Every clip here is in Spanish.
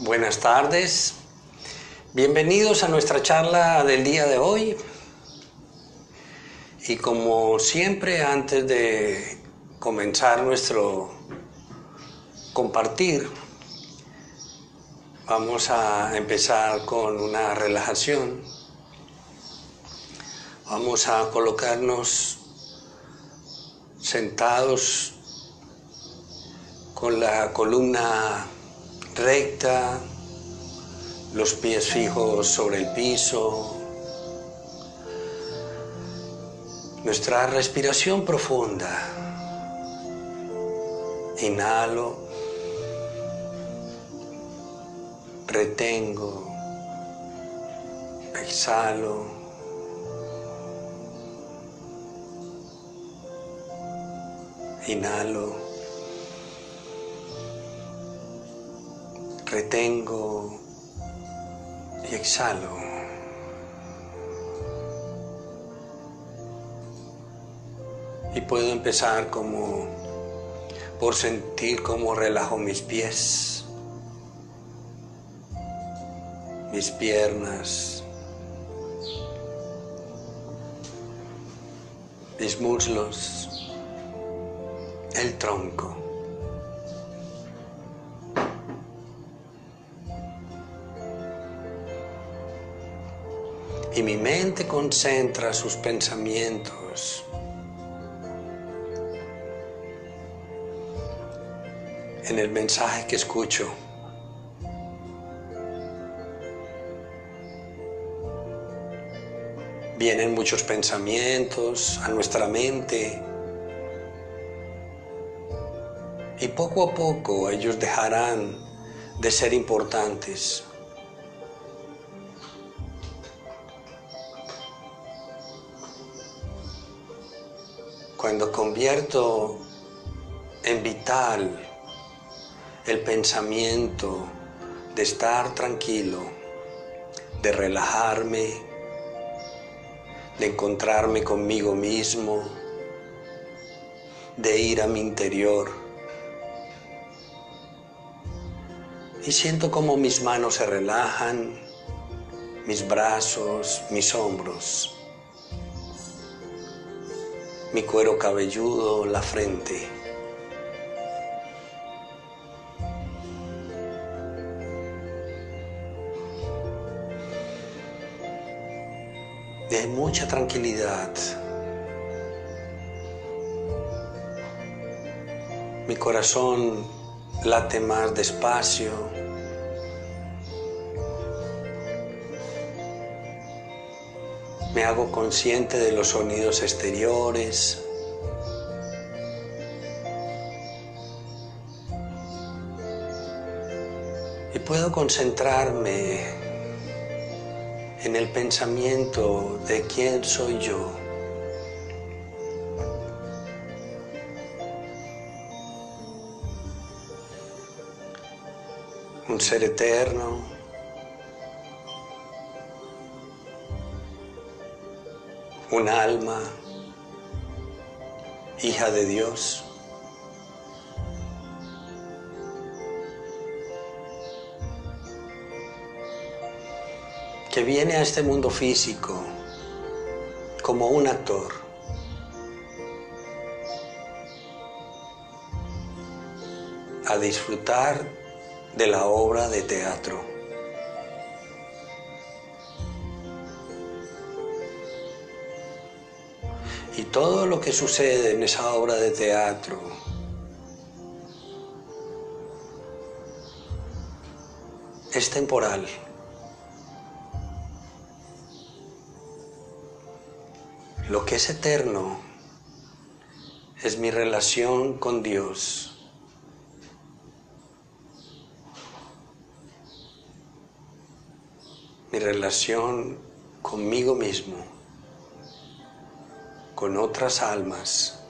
Buenas tardes, bienvenidos a nuestra charla del día de hoy. Y como siempre, antes de comenzar nuestro compartir, vamos a empezar con una relajación. Vamos a colocarnos sentados con la columna recta, los pies fijos sobre el piso. Nuestra respiración profunda. Inhalo, retengo, exhalo. Inhalo, retengo y exhalo. Y puedo empezar por sentir cómo relajo mis pies, mis piernas, mis muslos, el tronco. Y mi mente concentra sus pensamientos en el mensaje que escucho. Vienen muchos pensamientos a nuestra mente y poco a poco ellos dejarán de ser importantes. Cuando convierto en vital el pensamiento de estar tranquilo, de relajarme, de encontrarme conmigo mismo, de ir a mi interior. Y siento como mis manos se relajan, mis brazos, mis hombros, mi cuero cabelludo, la frente. De mucha tranquilidad. Mi corazón late más despacio. Me hago consciente de los sonidos exteriores. Y puedo concentrarme en el pensamiento de quién soy yo. Un ser eterno, un alma, hija de Dios. Que viene a este mundo físico como un actor. A disfrutar de la obra de teatro. Y todo lo que sucede en esa obra de teatro es temporal. Lo que es eterno es mi relación con Dios. Mi relación conmigo mismo, con otras almas.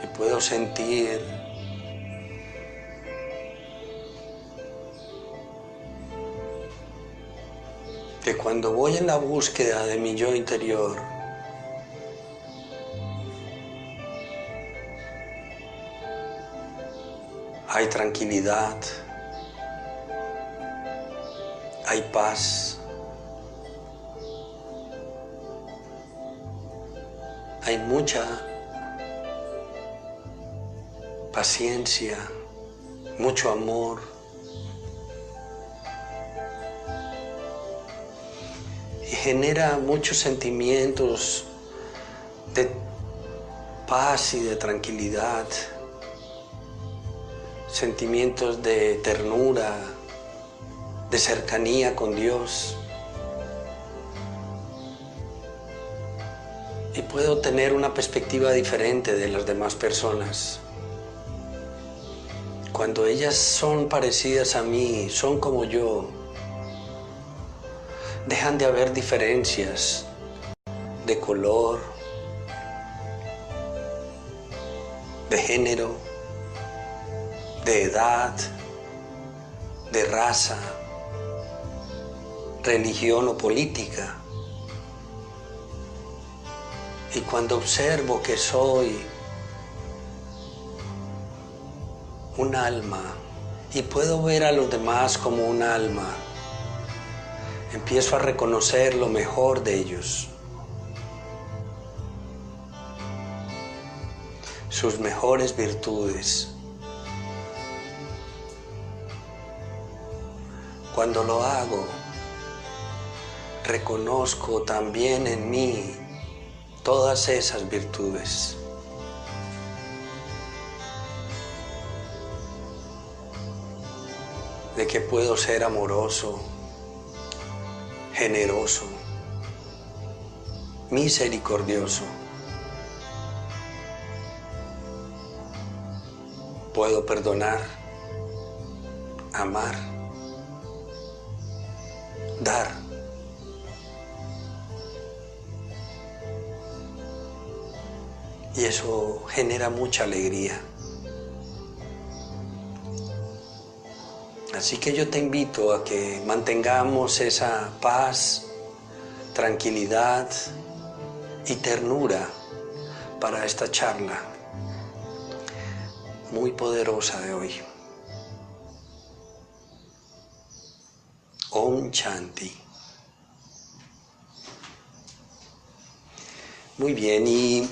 Y puedo sentir que cuando voy en la búsqueda de mi yo interior, hay tranquilidad, hay paz, hay mucha paciencia, mucho amor. Y genera muchos sentimientos de paz y de tranquilidad, sentimientos de ternura, de cercanía con Dios. Y puedo tener una perspectiva diferente de las demás personas. Cuando ellas son parecidas a mí, son como yo, dejan de haber diferencias de color, de género, de edad, de raza, religión o política. Y cuando observo que soy un alma y puedo ver a los demás como un alma, empiezo a reconocer lo mejor de ellos, sus mejores virtudes. Cuando lo hago, reconozco también en mí todas esas virtudes. De que puedo ser amoroso, generoso, misericordioso. Puedo perdonar, amar, dar. Y eso genera mucha alegría. Así que yo te invito a que mantengamos esa paz, tranquilidad y ternura para esta charla muy poderosa de hoy. Om Shanti. Muy bien, y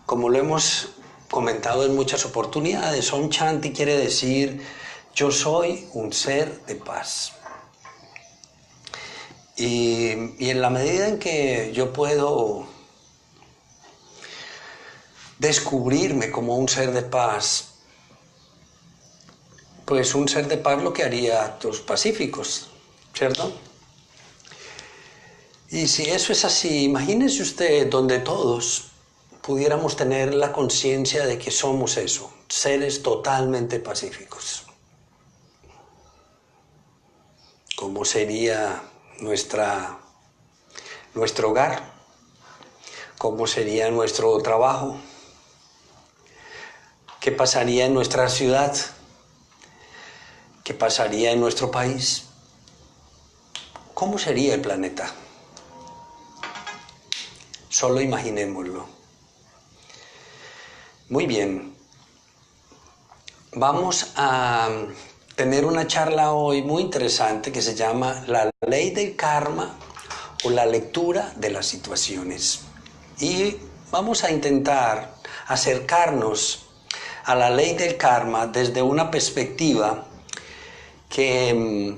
como lo hemos comentado en muchas oportunidades, Om Shanti quiere decir yo soy un ser de paz. Y en la medida en que yo puedo descubrirme como un ser de paz, pues un ser de paz lo que haría actos pacíficos, ¿cierto? Y si eso es así, imagínese usted donde todos pudiéramos tener la conciencia de que somos eso, seres totalmente pacíficos. ¿Cómo sería nuestro hogar? ¿Cómo sería nuestro trabajo? ¿Qué pasaría en nuestra ciudad? ¿Qué pasaría en nuestro país? ¿Cómo sería el planeta? Solo imaginémoslo. Muy bien. Vamos a tener una charla hoy muy interesante que se llama La ley del karma o la lectura de las situaciones. Y vamos a intentar acercarnos a la ley del karma desde una perspectiva que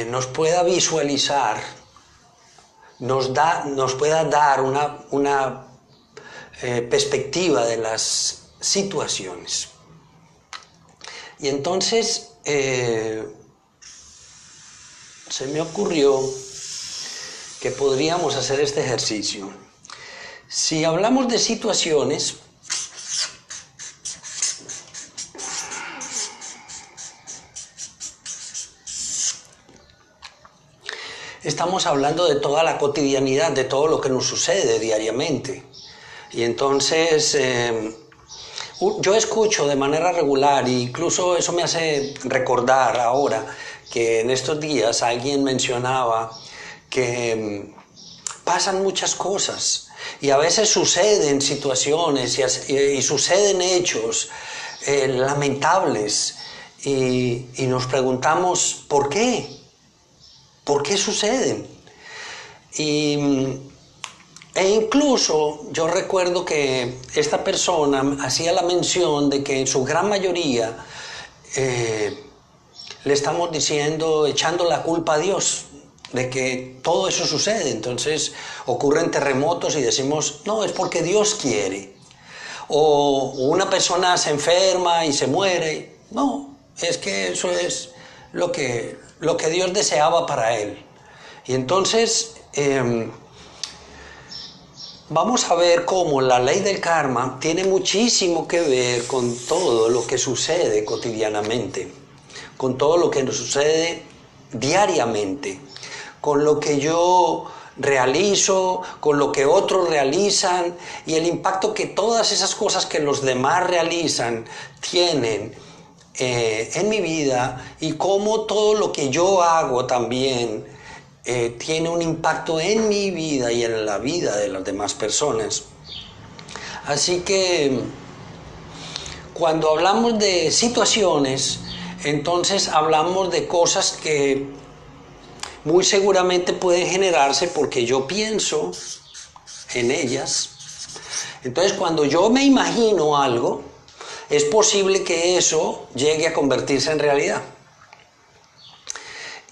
nos pueda visualizar, nos pueda dar una perspectiva de las situaciones. Y entonces se me ocurrió que podríamos hacer este ejercicio. Si hablamos de situaciones, estamos hablando de toda la cotidianidad, de todo lo que nos sucede diariamente. Y entonces yo escucho de manera regular, e incluso eso me hace recordar ahora que en estos días alguien mencionaba que pasan muchas cosas y a veces suceden situaciones y suceden hechos lamentables y nos preguntamos ¿por qué? ¿Por qué suceden? E incluso yo recuerdo que esta persona hacía la mención de que en su gran mayoría le estamos diciendo, echando la culpa a Dios de que todo eso sucede. Entonces ocurren terremotos y decimos, no, es porque Dios quiere. O una persona se enferma y se muere. No, es que eso es lo que Dios deseaba para él. Y entonces vamos a ver cómo la ley del karma tiene muchísimo que ver con todo lo que sucede cotidianamente, con todo lo que nos sucede diariamente, con lo que yo realizo, con lo que otros realizan y el impacto que todas esas cosas que los demás realizan tienen en mi vida y cómo todo lo que yo hago también tiene un impacto en mi vida y en la vida de las demás personas. Así que cuando hablamos de situaciones, entonces hablamos de cosas que muy seguramente pueden generarse porque yo pienso en ellas. Entonces cuando yo me imagino algo, es posible que eso llegue a convertirse en realidad.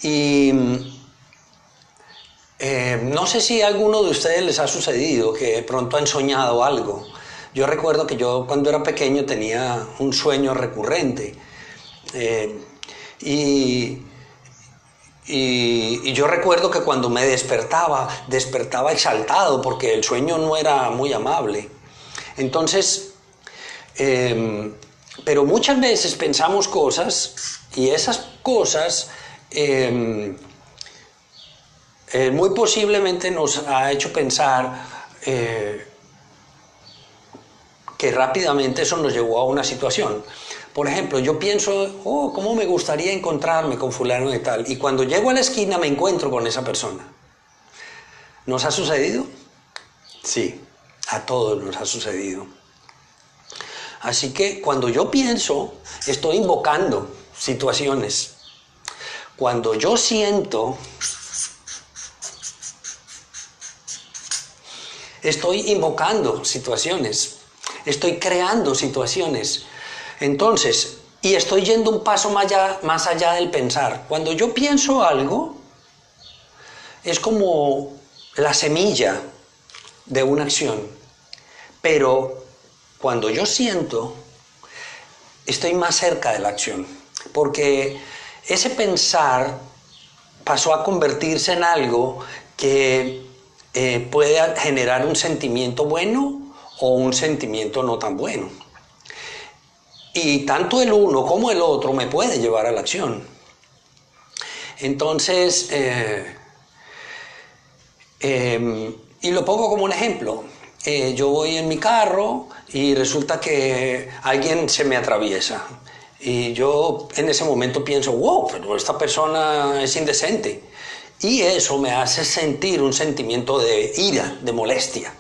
Y no sé si a alguno de ustedes les ha sucedido que de pronto han soñado algo. Yo recuerdo que yo cuando era pequeño tenía un sueño recurrente y yo recuerdo que cuando me despertaba exaltado porque el sueño no era muy amable. Entonces, pero muchas veces pensamos cosas y esas cosas muy posiblemente nos ha hecho pensar que rápidamente eso nos llevó a una situación. Por ejemplo, yo pienso, ¿cómo me gustaría encontrarme con fulano de tal? Y cuando llego a la esquina me encuentro con esa persona. ¿Nos ha sucedido? Sí, a todos nos ha sucedido. Así que cuando yo pienso, estoy invocando situaciones. Cuando yo siento, estoy invocando situaciones. Estoy creando situaciones. Entonces, y estoy yendo un paso más allá del pensar. Cuando yo pienso algo, es como la semilla de una acción. Pero cuando yo siento, estoy más cerca de la acción. Porque ese pensar pasó a convertirse en algo que puede generar un sentimiento bueno o un sentimiento no tan bueno. Y tanto el uno como el otro me puede llevar a la acción. Entonces, y lo pongo como un ejemplo. Yo voy en mi carro y resulta que alguien se me atraviesa. Y yo en ese momento pienso, wow, pero esta persona es indecente. Y eso me hace sentir un sentimiento de ira, de molestia.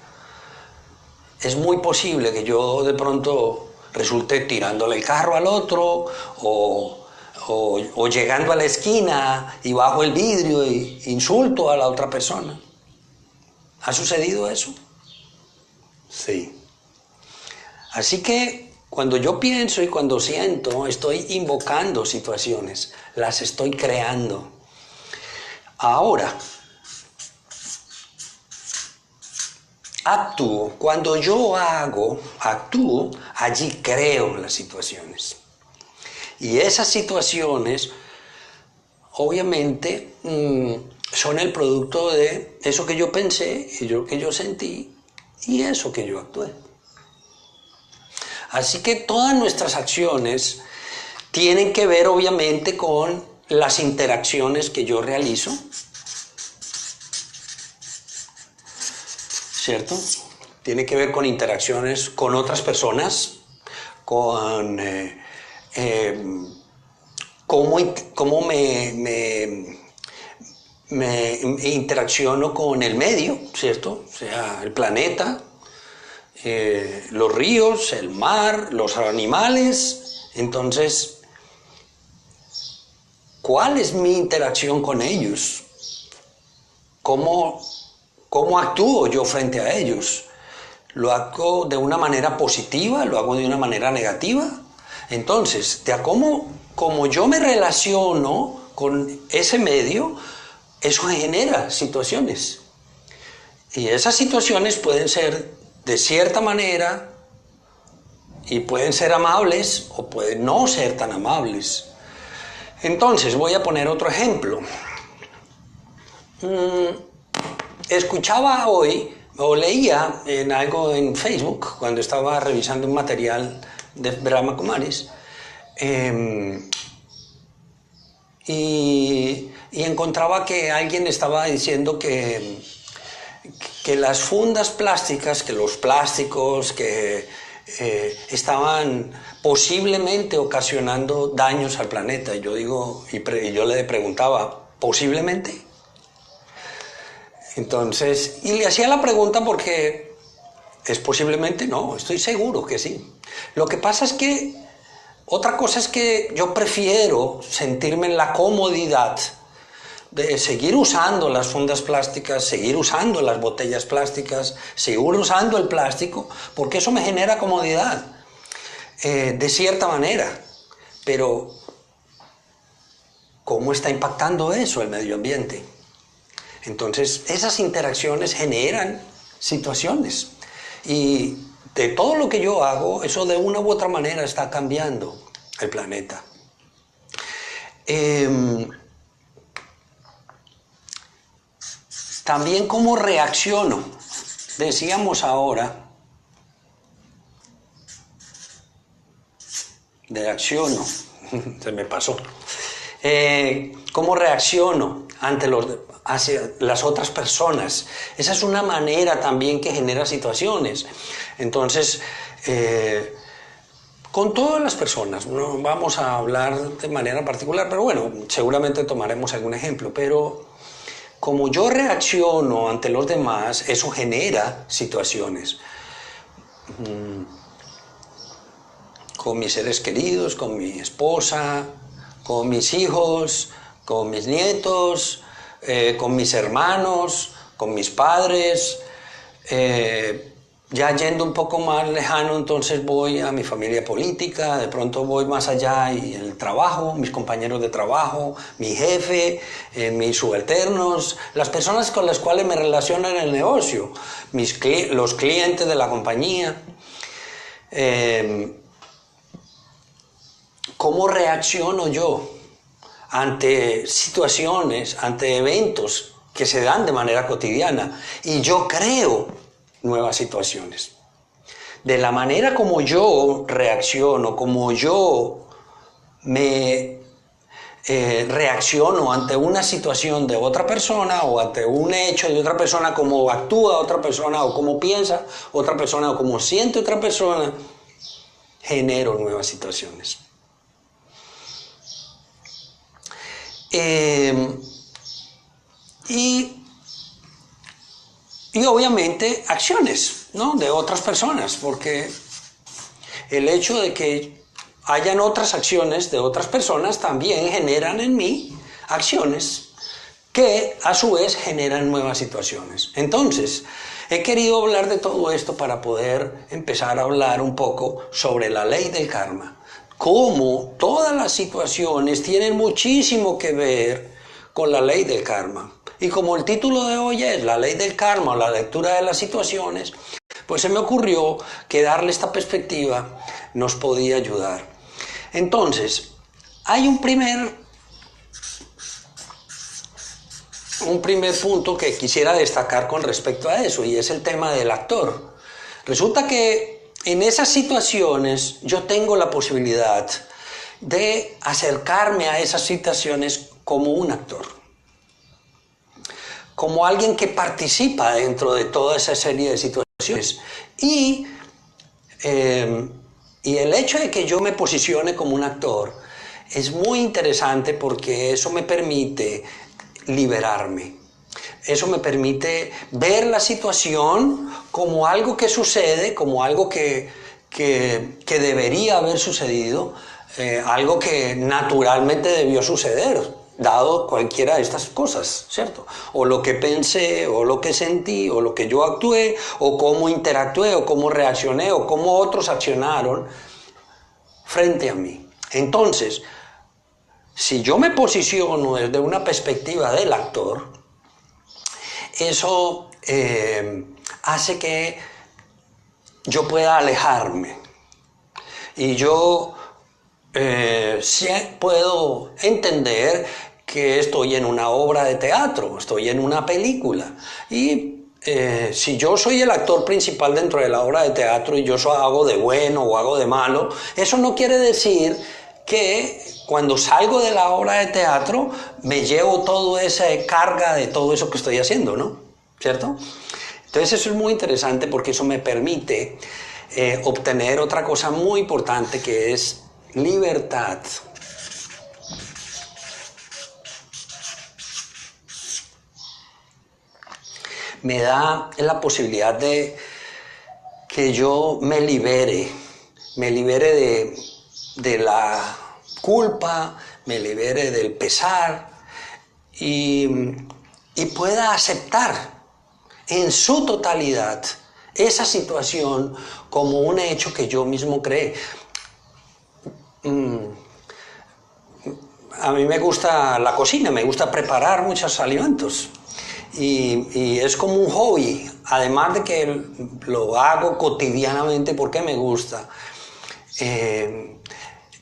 Es muy posible que yo de pronto resulte tirándole el carro al otro o llegando a la esquina y bajo el vidrio e insulto a la otra persona. ¿Ha sucedido eso? Sí. Así que cuando yo pienso y cuando siento, estoy invocando situaciones, las estoy creando. Ahora, actúo. Cuando yo actúo, allí creo las situaciones. Y esas situaciones, obviamente, son el producto de eso que yo pensé, y lo que yo sentí, y eso que yo actué. Así que todas nuestras acciones tienen que ver, obviamente, con las interacciones que yo realizo, ¿cierto? Tiene que ver con interacciones con otras personas, con cómo me interacciono con el medio, ¿cierto? O sea, el planeta, los ríos, el mar, los animales. Entonces, ¿cuál es mi interacción con ellos? ¿Cómo actúo yo frente a ellos? ¿Lo hago de una manera positiva? ¿Lo hago de una manera negativa? Entonces, como yo me relaciono con ese medio, eso genera situaciones. Y esas situaciones pueden ser de cierta manera y pueden ser amables o pueden no ser tan amables. Entonces, voy a poner otro ejemplo. Escuchaba hoy o leía en algo en Facebook cuando estaba revisando un material de Brahma Kumaris y encontraba que alguien estaba diciendo que las fundas plásticas, que los plásticos que estaban posiblemente ocasionando daños al planeta. Y yo digo, y yo le preguntaba, ¿posiblemente? Entonces, y le hacía la pregunta porque es posiblemente no, estoy seguro que sí. Lo que pasa es que otra cosa es que yo prefiero sentirme en la comodidad de seguir usando las fundas plásticas, seguir usando las botellas plásticas, seguir usando el plástico, porque eso me genera comodidad, de cierta manera. Pero, ¿cómo está impactando eso el medio ambiente? Entonces, esas interacciones generan situaciones. Y de todo lo que yo hago, eso de una u otra manera está cambiando el planeta. También cómo reacciono. Decíamos ahora, se me pasó. ¿Cómo reacciono hacia las otras personas? Esa es una manera también que genera situaciones. Entonces, con todas las personas, no vamos a hablar de manera particular, pero bueno, seguramente tomaremos algún ejemplo, pero como yo reacciono ante los demás, eso genera situaciones. Con mis seres queridos, con mi esposa, con mis hijos, con mis nietos, con mis hermanos, con mis padres. Ya yendo un poco más lejano, entonces voy a mi familia política, de pronto voy más allá y el trabajo, mis compañeros de trabajo, mi jefe, mis subalternos, las personas con las cuales me relaciono en el negocio, los clientes de la compañía. ¿Cómo reacciono yo ante situaciones, ante eventos que se dan de manera cotidiana? Y yo creo nuevas situaciones. De la manera como yo reacciono, como yo me reacciono ante una situación de otra persona o ante un hecho de otra persona, como actúa otra persona o como piensa otra persona o como siente otra persona, genero nuevas situaciones. Y obviamente acciones, ¿no?, de otras personas, porque el hecho de que hayan otras acciones de otras personas también generan en mí acciones que a su vez generan nuevas situaciones. Entonces, he querido hablar de todo esto para poder empezar a hablar un poco sobre la ley del karma. Cómo todas las situaciones tienen muchísimo que ver con la ley del karma. Y como el título de hoy es la ley del karma o la lectura de las situaciones, pues se me ocurrió que darle esta perspectiva nos podía ayudar. Entonces, hay un primer punto que quisiera destacar con respecto a eso, y es el tema del actor. Resulta que en esas situaciones yo tengo la posibilidad de acercarme a esas situaciones como un actor, como alguien que participa dentro de toda esa serie de situaciones. Y el hecho de que yo me posicione como un actor es muy interesante porque eso me permite liberarme. Eso me permite ver la situación como algo que sucede, como algo que debería haber sucedido, algo que naturalmente debió suceder, dado cualquiera de estas cosas, ¿cierto? O lo que pensé, o lo que sentí, o lo que yo actué, o cómo interactué, o cómo reaccioné, o cómo otros accionaron frente a mí. Entonces, si yo me posiciono desde una perspectiva del actor, eso hace que yo pueda alejarme y yo sí puedo entender que estoy en una obra de teatro, estoy en una película y si yo soy el actor principal dentro de la obra de teatro y yo hago de bueno o hago de malo, eso no quiere decir que cuando salgo de la obra de teatro me llevo toda esa carga de todo eso que estoy haciendo, ¿no? ¿Cierto? Entonces eso es muy interesante porque eso me permite obtener otra cosa muy importante que es libertad. Me da la posibilidad de que yo me libere de la culpa, me libere del pesar y pueda aceptar en su totalidad esa situación como un hecho que yo mismo creé. A mí me gusta la cocina, me gusta preparar muchos alimentos y es como un hobby, además de que lo hago cotidianamente porque me gusta.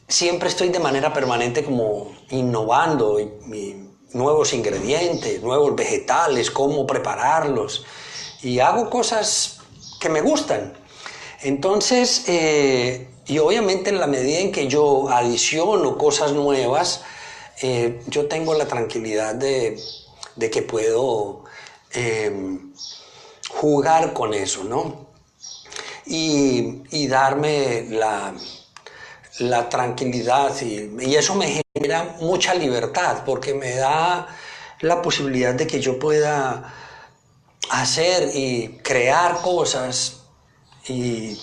Siempre estoy de manera permanente como innovando nuevos ingredientes, nuevos vegetales, cómo prepararlos y hago cosas que me gustan. Entonces, y obviamente en la medida en que yo adiciono cosas nuevas, yo tengo la tranquilidad de que puedo jugar con eso, ¿no? Y darme la tranquilidad y eso me genera mucha libertad porque me da la posibilidad de que yo pueda hacer y crear cosas y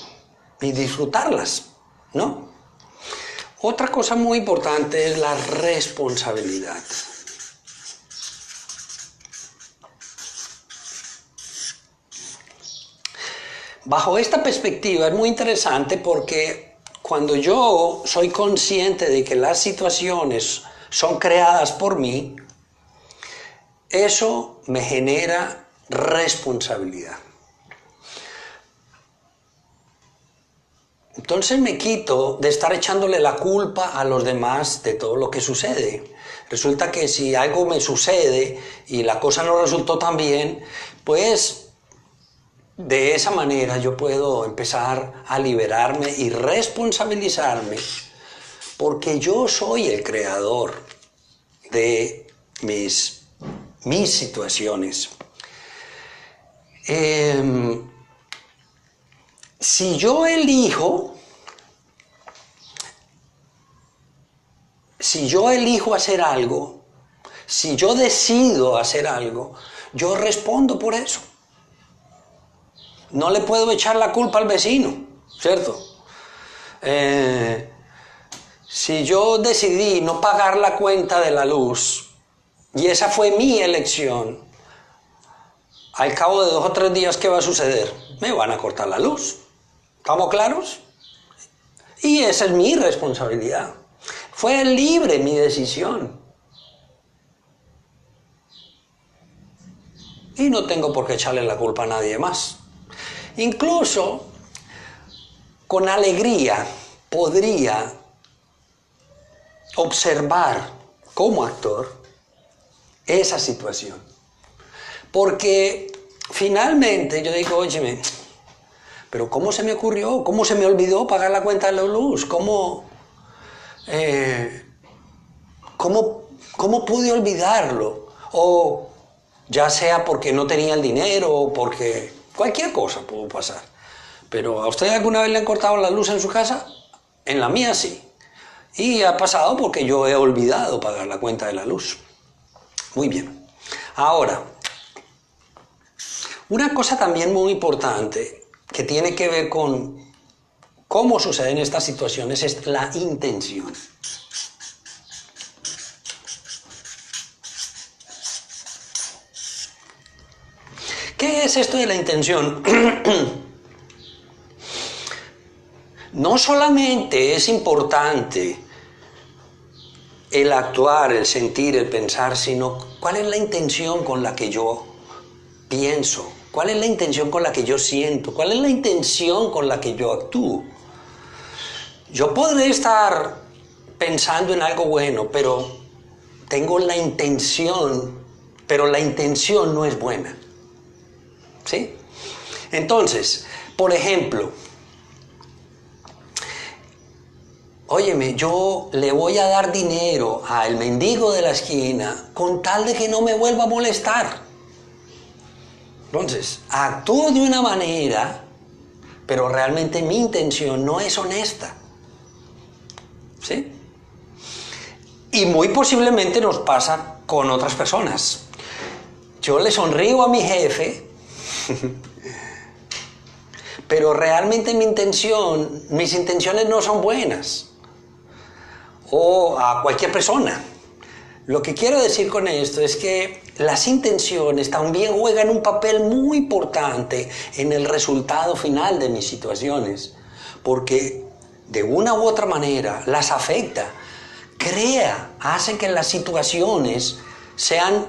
disfrutarlas, ¿no? Otra cosa muy importante es la responsabilidad. Bajo esta perspectiva es muy interesante porque cuando yo soy consciente de que las situaciones son creadas por mí, eso me genera responsabilidad. Entonces me quito de estar echándole la culpa a los demás de todo lo que sucede. Resulta que si algo me sucede y la cosa no resultó tan bien, pues de esa manera yo puedo empezar a liberarme y responsabilizarme porque yo soy el creador de mis situaciones. Si yo elijo hacer algo, si yo decido hacer algo, yo respondo por eso. No le puedo echar la culpa al vecino, ¿cierto? Si yo decidí no pagar la cuenta de la luz y esa fue mi elección, al cabo de 2 o 3 días, ¿qué va a suceder? Me van a cortar la luz. ¿Estamos claros? Y esa es mi responsabilidad. Fue libre mi decisión. Y no tengo por qué echarle la culpa a nadie más. Incluso, con alegría, podría observar como actor esa situación. Porque finalmente yo digo, óyeme, pero ¿cómo se me ocurrió? ¿Cómo se me olvidó pagar la cuenta de la luz? ¿Cómo pude olvidarlo? O ya sea porque no tenía el dinero o porque cualquier cosa pudo pasar. Pero ¿a usted alguna vez le han cortado la luz en su casa? En la mía sí. Y ha pasado porque yo he olvidado pagar la cuenta de la luz. Muy bien. Ahora, Una cosa también muy importante que tiene que ver con cómo suceden estas situaciones es la intención. ¿Qué es esto de la intención? No solamente es importante el actuar, el sentir, el pensar, sino cuál es la intención con la que yo pienso, cuál es la intención con la que yo siento, cuál es la intención con la que yo actúo. Yo podré estar pensando en algo bueno, pero tengo la intención, pero la intención no es buena. ¿Sí? Entonces, por ejemplo, óyeme, yo le voy a dar dinero al mendigo de la esquina con tal de que no me vuelva a molestar. Entonces, actúo de una manera, pero realmente mi intención no es honesta. ¿Sí? Y muy posiblemente nos pasa con otras personas. Yo le sonrío a mi jefe, pero realmente mis intenciones no son buenas. O a cualquier persona. Lo que quiero decir con esto es que las intenciones también juegan un papel muy importante en el resultado final de mis situaciones, porque de una u otra manera las afecta, hace que las situaciones sean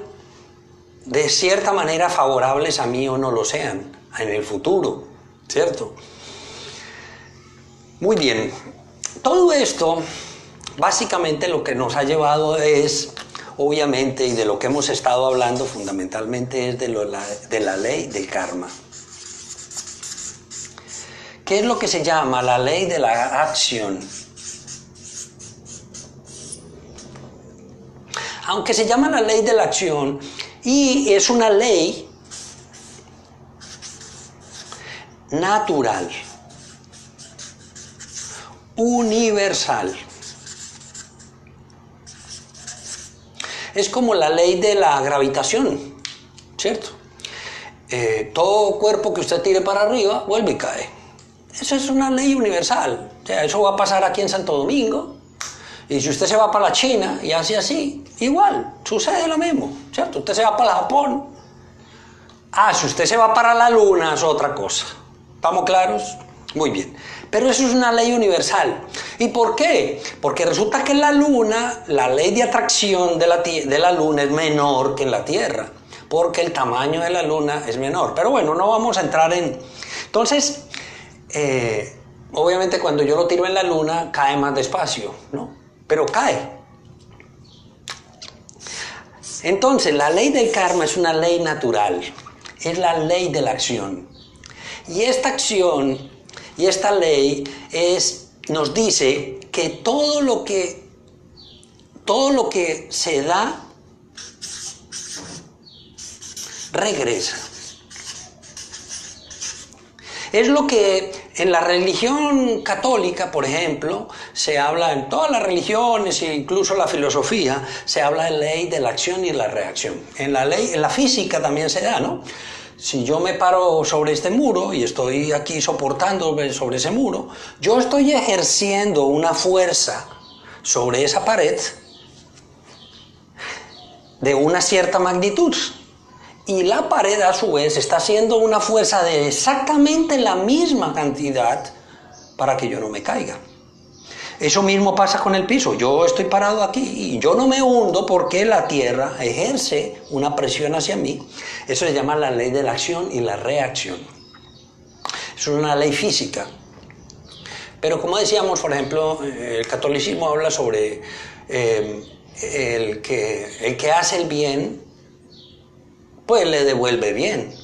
de cierta manera favorables a mí o no lo sean en el futuro, ¿cierto? Muy bien, todo esto básicamente lo que nos ha llevado es, obviamente, y de lo que hemos estado hablando fundamentalmente es de la ley del karma. ¿Qué es lo que se llama la ley de la acción? Aunque se llama la ley de la acción y es una ley natural, universal. Es como la ley de la gravitación, ¿cierto? Todo cuerpo que usted tire para arriba vuelve y cae. Eso es una ley universal. O sea, eso va a pasar aquí en Santo Domingo. Y si usted se va para la China y hace así, igual, sucede lo mismo, ¿cierto? Usted se va para Japón. Si usted se va para la Luna es otra cosa. ¿Estamos claros? Muy bien. Pero eso es una ley universal. ¿Y por qué? Porque resulta que en la Luna, la ley de atracción de la Luna es menor que en la Tierra. Porque el tamaño de la Luna es menor. Pero bueno, no vamos a entrar en... Entonces, obviamente cuando yo lo tiro en la Luna, cae más despacio, ¿no? Pero cae. Entonces, la ley del karma es una ley natural. Es la ley de la acción. Y esta acción y esta ley nos dice que todo lo que se da regresa. Es lo que en la religión católica, por ejemplo, se habla en todas las religiones e incluso la filosofía, se habla de ley de la acción y la reacción. En la física también se da, ¿no? Si yo me paro sobre este muro y estoy aquí soportando sobre ese muro, yo estoy ejerciendo una fuerza sobre esa pared de una cierta magnitud. Y la pared a su vez está haciendo una fuerza de exactamente la misma cantidad para que yo no me caiga. Eso mismo pasa con el piso. Yo estoy parado aquí y yo no me hundo porque la tierra ejerce una presión hacia mí. Eso se llama la ley de la acción y la reacción. Es una ley física. Pero como decíamos, por ejemplo, el catolicismo habla sobre el que hace el bien, pues le devuelve bien.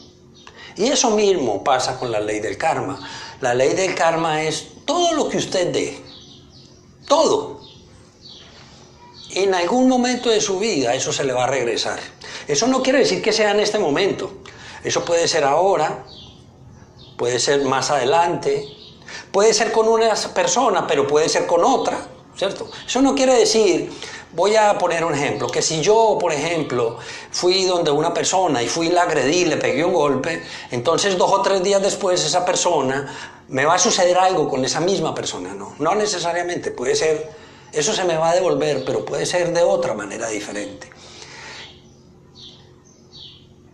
Y eso mismo pasa con la ley del karma. La ley del karma es todo lo que usted dé. Todo. En algún momento de su vida eso se le va a regresar. Eso no quiere decir que sea en este momento. Eso puede ser ahora, puede ser más adelante, puede ser con una persona, pero puede ser con otra, ¿cierto? Eso no quiere decir, voy a poner un ejemplo, que si yo, por ejemplo, fui donde una persona y la agredí, le pegué un golpe, entonces 2 o 3 días después esa persona, me va a suceder algo con esa misma persona, no necesariamente, puede ser, eso se me va a devolver, pero puede ser de otra manera diferente.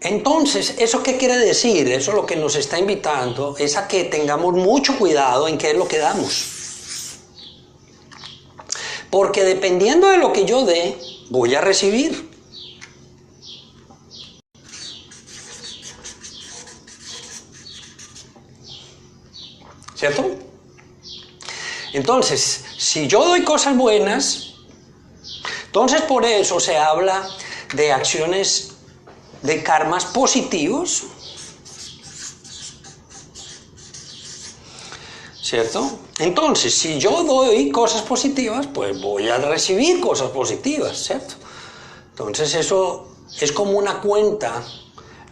Entonces, ¿eso qué quiere decir? Eso lo que nos está invitando es a que tengamos mucho cuidado en qué es lo que damos. Porque dependiendo de lo que yo dé, voy a recibir. ¿Cierto? Entonces, si yo doy cosas buenas, entonces por eso se habla de acciones de karmas positivos, ¿cierto? Entonces, si yo doy cosas positivas, pues voy a recibir cosas positivas, ¿cierto? Entonces eso es como una cuenta,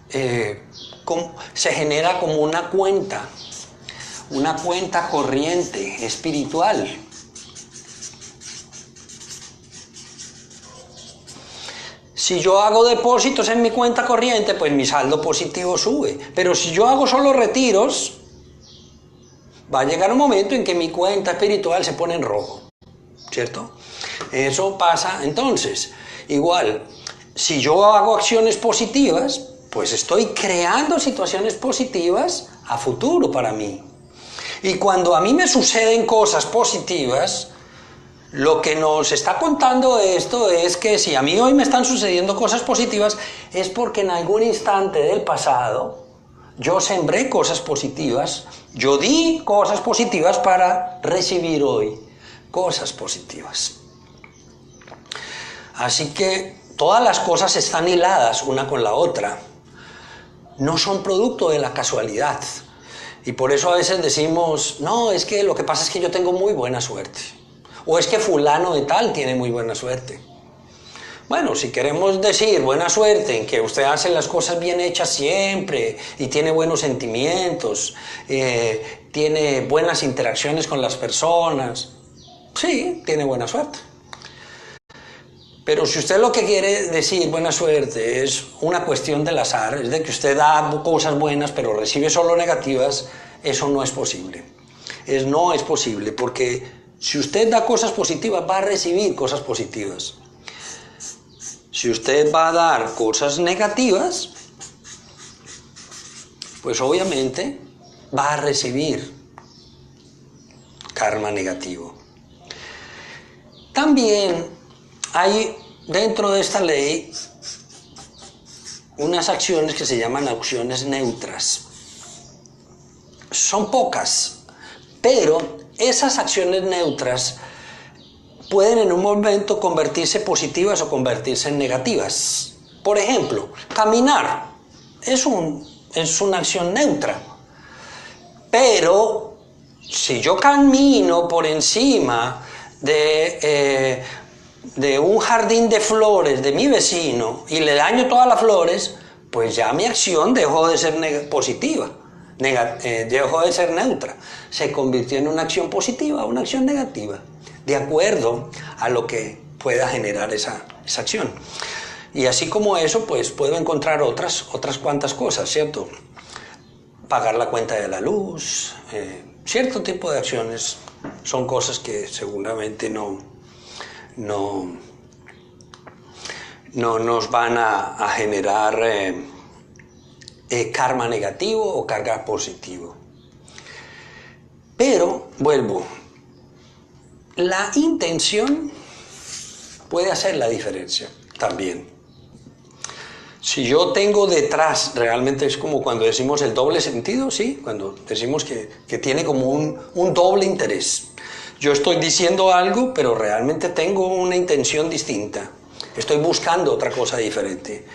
se genera como una cuenta corriente espiritual. Si yo hago depósitos en mi cuenta corriente, pues mi saldo positivo sube. Pero si yo hago solo retiros, va a llegar un momento en que mi cuenta espiritual se pone en rojo, ¿cierto? Eso pasa entonces. Igual, si yo hago acciones positivas, pues estoy creando situaciones positivas a futuro para mí. Y cuando a mí me suceden cosas positivas, lo que nos está contando esto es que si a mí hoy me están sucediendo cosas positivas, es porque en algún instante del pasado yo sembré cosas positivas, yo di cosas positivas para recibir hoy cosas positivas. Así que todas las cosas están hiladas una con la otra, no son producto de la casualidad. Y por eso a veces decimos, no, es que lo que pasa es que yo tengo muy buena suerte. O es que fulano de tal tiene muy buena suerte. Bueno, si queremos decir buena suerte en que usted hace las cosas bien hechas siempre y tiene buenos sentimientos, tiene buenas interacciones con las personas, sí, tiene buena suerte. Pero si usted lo que quiere decir buena suerte es una cuestión del azar, es de que usted da cosas buenas pero recibe solo negativas, eso no es posible. No es posible porque si usted da cosas positivas va a recibir cosas positivas. Si usted va a dar cosas negativas, pues obviamente va a recibir karma negativo. También hay dentro de esta ley unas acciones que se llaman acciones neutras. Son pocas, pero esas acciones neutras pueden en un momento convertirse positivas o convertirse en negativas. Por ejemplo, caminar es una acción neutra, pero si yo camino por encima de un jardín de flores de mi vecino y le daño todas las flores, pues ya mi acción dejó de ser positiva, dejó de ser neutra, se convirtió en una acción positiva o una acción negativa, de acuerdo a lo que pueda generar esa acción. Y así como eso, pues puedo encontrar otras cuantas cosas, ¿cierto? Pagar la cuenta de la luz, cierto tipo de acciones son cosas que seguramente no nos van a generar karma negativo o karma positivo. Pero, vuelvo, la intención puede hacer la diferencia también. Si yo tengo detrás, realmente es como cuando decimos el doble sentido, ¿sí? Cuando decimos que tiene como un doble interés. Yo estoy diciendo algo, pero realmente tengo una intención distinta. Estoy buscando otra cosa diferente.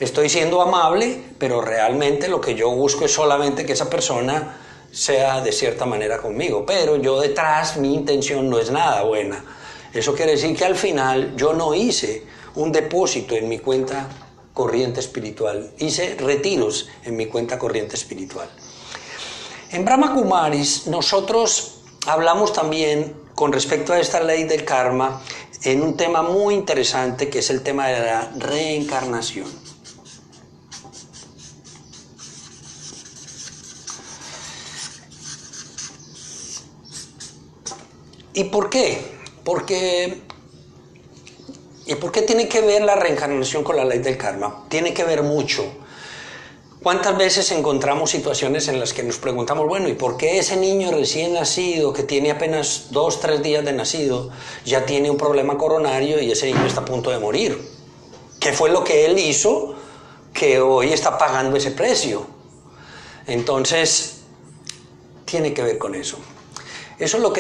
Estoy siendo amable, pero realmente lo que yo busco es solamente que esa persona sea de cierta manera conmigo. Pero yo detrás, mi intención no es nada buena. Eso quiere decir que al final yo no hice un depósito en mi cuenta corriente espiritual. Hice retiros en mi cuenta corriente espiritual. En Brahma Kumaris nosotros hablamos también con respecto a esta ley del karma en un tema muy interesante que es el tema de la reencarnación. ¿Y por qué? ¿Y por qué tiene que ver la reencarnación con la ley del karma? Tiene que ver mucho. ¿Cuántas veces encontramos situaciones en las que nos preguntamos, bueno, ¿y por qué ese niño recién nacido, que tiene apenas 2 o 3 días de nacido, ya tiene un problema coronario y ese niño está a punto de morir? ¿Qué fue lo que él hizo que hoy está pagando ese precio? Entonces, tiene que ver con eso. Eso es lo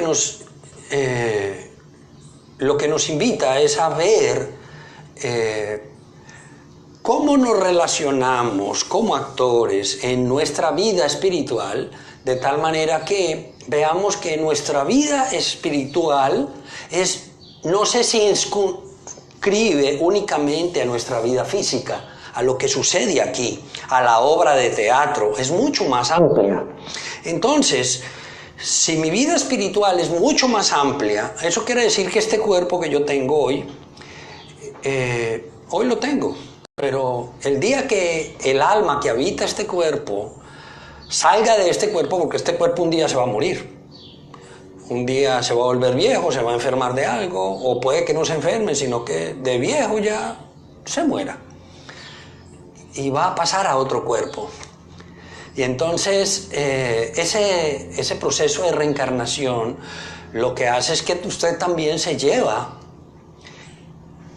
que nos invita es a ver cómo nos relacionamos como actores en nuestra vida espiritual, de tal manera que veamos que nuestra vida espiritual no se inscribe únicamente a nuestra vida física, a lo que sucede aquí, a la obra de teatro, es mucho más amplia. Entonces, si mi vida espiritual es mucho más amplia, eso quiere decir que este cuerpo que yo tengo hoy, hoy lo tengo. Pero el día que el alma que habita este cuerpo salga de este cuerpo, porque este cuerpo un día se va a morir, un día se va a volver viejo, se va a enfermar de algo, o puede que no se enferme, sino que de viejo ya se muera y va a pasar a otro cuerpo. Y entonces ese proceso de reencarnación lo que hace es que usted también se lleva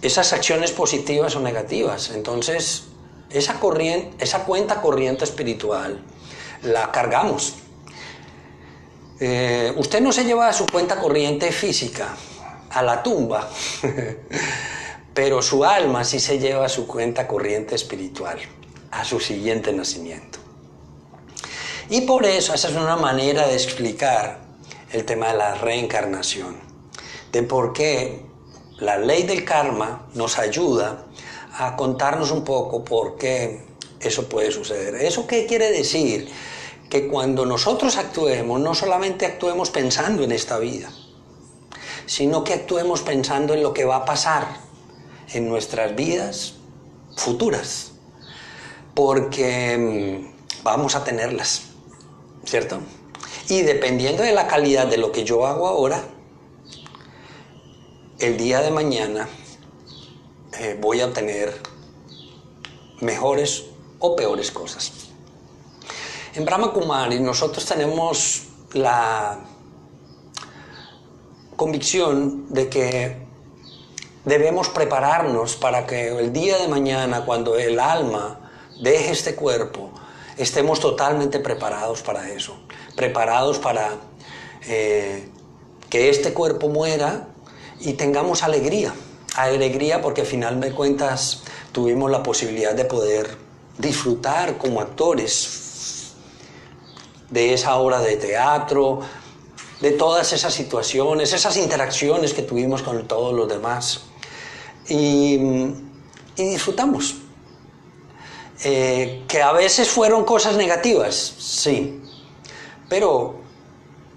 esas acciones positivas o negativas. Entonces esa cuenta corriente espiritual la cargamos. Usted no se lleva su cuenta corriente física a la tumba, pero su alma sí se lleva su cuenta corriente espiritual a su siguiente nacimiento. Y por eso esa es una manera de explicar el tema de la reencarnación, de por qué la ley del karma nos ayuda a contarnos un poco por qué eso puede suceder. ¿Eso qué quiere decir? Que cuando nosotros actuemos, no solamente actuemos pensando en esta vida, sino que actuemos pensando en lo que va a pasar en nuestras vidas futuras, porque vamos a tenerlas, ¿cierto? Y dependiendo de la calidad de lo que yo hago ahora, el día de mañana voy a obtener mejores o peores cosas. En Brahma Kumari nosotros tenemos la convicción de que debemos prepararnos para que el día de mañana, cuando el alma deje este cuerpo, estemos totalmente preparados para eso, preparados para que este cuerpo muera y tengamos alegría porque al final de cuentas tuvimos la posibilidad de poder disfrutar como actores de esa obra de teatro, de todas esas situaciones, esas interacciones que tuvimos con todos los demás y disfrutamos. Que a veces fueron cosas negativas, sí, pero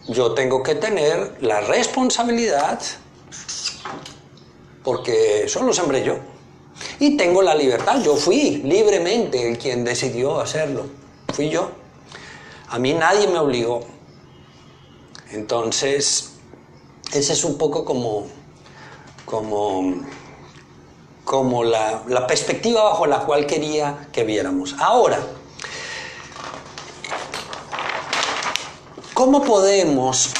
yo tengo que tener la responsabilidad, porque eso lo sembré yo, y tengo la libertad. Yo fui libremente el quien decidió hacerlo, fui yo, a mí nadie me obligó. Entonces ese es un poco como la perspectiva bajo la cual quería que viéramos. Ahora, ¿cómo podemos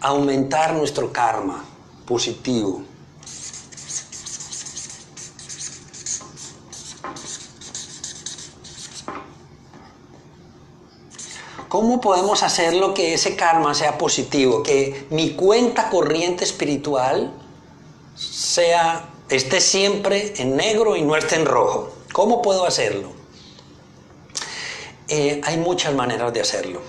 aumentar nuestro karma positivo? ¿Cómo podemos hacerlo que ese karma sea positivo? Que mi cuenta corriente espiritual esté siempre en negro y no esté en rojo. ¿Cómo puedo hacerlo? Hay muchas maneras de hacerlo.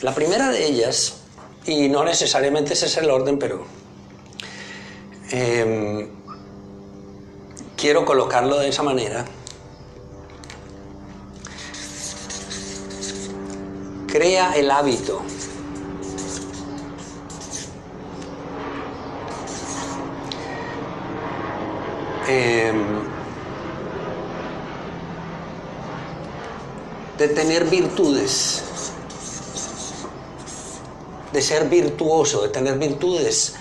La primera de ellas, y no necesariamente ese es el orden, pero quiero colocarlo de esa manera, crea el hábito de tener virtudes, de ser virtuoso, de tener virtudes.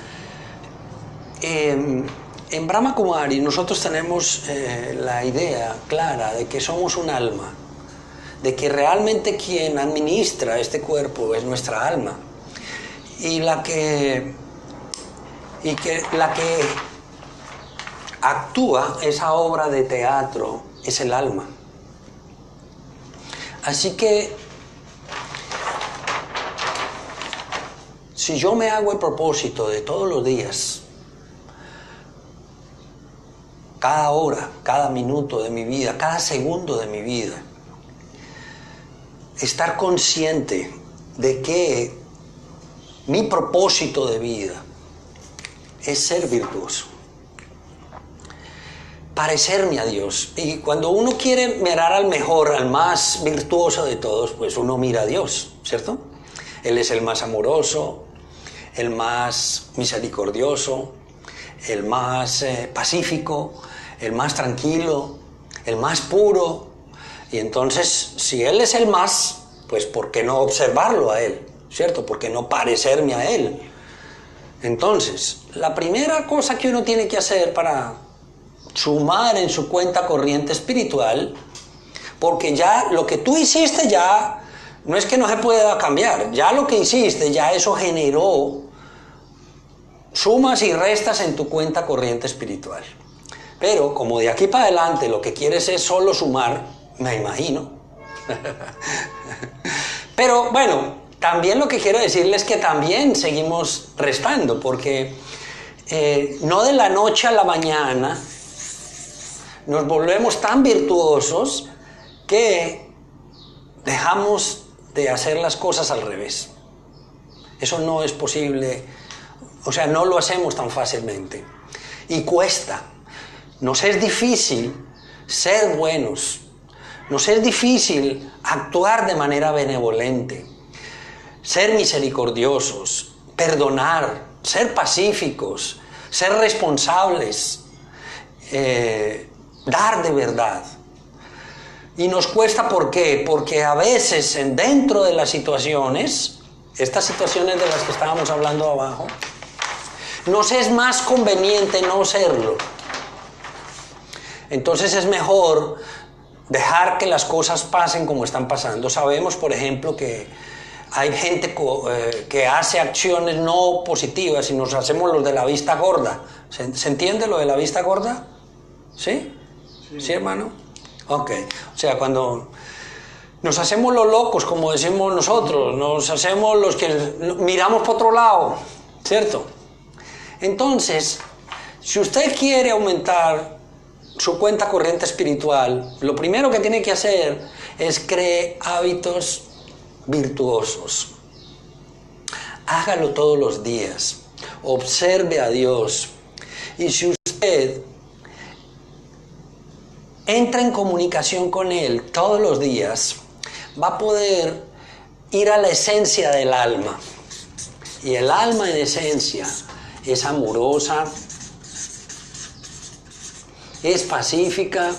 En Brahma Kumari nosotros tenemos la idea clara de que somos un alma, de que realmente quien administra este cuerpo es nuestra alma, y la que actúa esa obra de teatro es el alma. Así que si yo me hago el propósito de todos los días, cada hora, cada minuto de mi vida, cada segundo de mi vida, estar consciente de que mi propósito de vida es ser virtuoso, parecerme a Dios. Y cuando uno quiere mirar al mejor, al más virtuoso de todos, pues uno mira a Dios, ¿cierto? Él es el más amoroso, el más misericordioso, el más pacífico, el más tranquilo, el más puro. Y entonces, si Él es el más, pues ¿por qué no observarlo a Él? ¿Cierto? ¿Por qué no parecerme a Él? Entonces, la primera cosa que uno tiene que hacer para sumar en su cuenta corriente espiritual, porque ya lo que tú hiciste ya no es que no se pueda cambiar, ya lo que hiciste, ya eso generó sumas y restas en tu cuenta corriente espiritual. Pero como de aquí para adelante lo que quieres es solo sumar, me imagino. Pero bueno, también lo que quiero decirles es que también seguimos restando, porque no de la noche a la mañana nos volvemos tan virtuosos que dejamos de hacer las cosas al revés. Eso no es posible, o sea, no lo hacemos tan fácilmente. Y cuesta. Nos es difícil ser buenos, nos es difícil actuar de manera benevolente, ser misericordiosos, perdonar, ser pacíficos, ser responsables, dar de verdad. Y nos cuesta, ¿por qué? Porque a veces dentro de las situaciones, estas situaciones de las que estábamos hablando abajo, nos es más conveniente no serlo. Entonces es mejor dejar que las cosas pasen como están pasando. Sabemos, por ejemplo, que hay gente que hace acciones no positivas y nos hacemos los de la vista gorda. ¿Se entiende lo de la vista gorda? ¿Sí? ¿Sí, hermano? Ok. O sea, cuando nos hacemos los locos, como decimos nosotros, nos hacemos los que miramos por otro lado, ¿cierto? Entonces, si usted quiere aumentar su cuenta corriente espiritual, lo primero que tiene que hacer es crear hábitos virtuosos. Hágalo todos los días. Observe a Dios. Y si usted entra en comunicación con Él todos los días, va a poder ir a la esencia del alma. Y el alma en esencia es amorosa, es pacífica,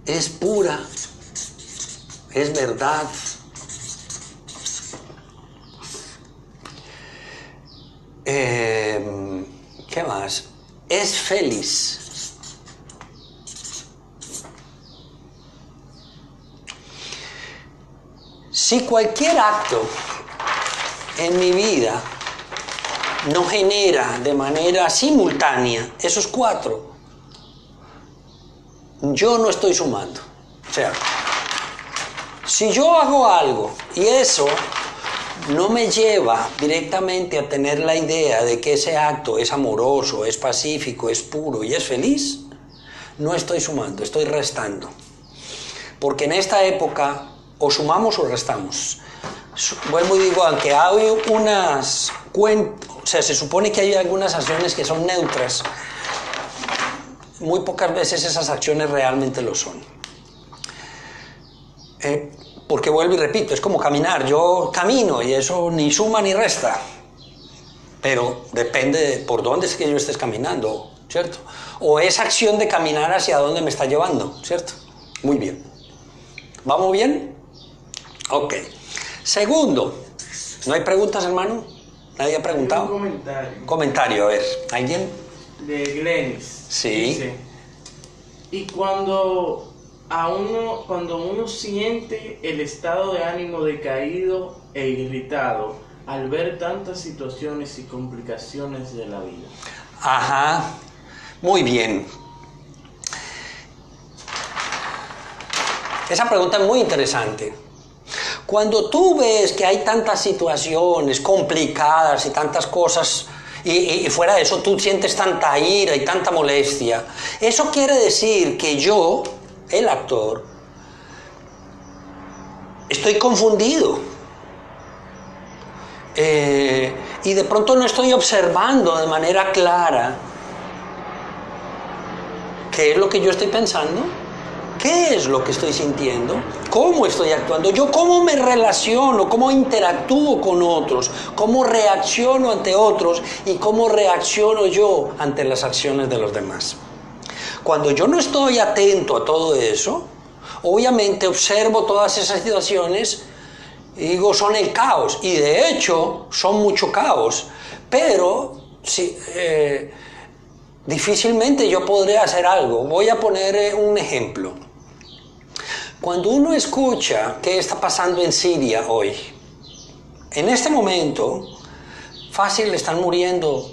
es pura, es verdad. ¿Qué más? Es feliz. Si cualquier acto en mi vida no genera de manera simultánea esos cuatro, yo no estoy sumando. O sea, si yo hago algo y eso no me lleva directamente a tener la idea de que ese acto es amoroso, es pacífico, es puro y es feliz, no estoy sumando, estoy restando. Porque en esta época o sumamos o restamos. Vuelvo y digo, aunque hay unas O sea, se supone que hay algunas acciones que son neutras. Muy pocas veces esas acciones realmente lo son. Porque vuelvo y repito, es como caminar. Yo camino y eso ni suma ni resta. Pero depende de por dónde es que yo estés caminando, ¿cierto? O esa acción de caminar hacia dónde me está llevando, ¿cierto? Muy bien. ¿Vamos bien? Ok. Segundo, ¿no hay preguntas, hermano? ¿Nadie ha preguntado? Un comentario. Comentario, a ver. ¿Alguien? De Glenis. Sí. Dice, y cuando uno siente el estado de ánimo decaído e irritado al ver tantas situaciones y complicaciones de la vida. Ajá. Muy bien. Esa pregunta es muy interesante. Cuando tú ves que hay tantas situaciones complicadas y tantas cosas, y fuera de eso tú sientes tanta ira y tanta molestia, eso quiere decir que yo, el actor, estoy confundido. Y de pronto no estoy observando de manera clara qué es lo que yo estoy pensando. ¿Qué es lo que estoy sintiendo? ¿Cómo estoy actuando? ¿Yo cómo me relaciono? ¿Cómo interactúo con otros? ¿Cómo reacciono ante otros? ¿Y cómo reacciono yo ante las acciones de los demás? Cuando yo no estoy atento a todo eso, obviamente observo todas esas situaciones y digo, son el caos. Y de hecho, son mucho caos. Pero sí, difícilmente yo podré hacer algo. Voy a poner un ejemplo. Cuando uno escucha qué está pasando en Siria hoy, en este momento, fácil están muriendo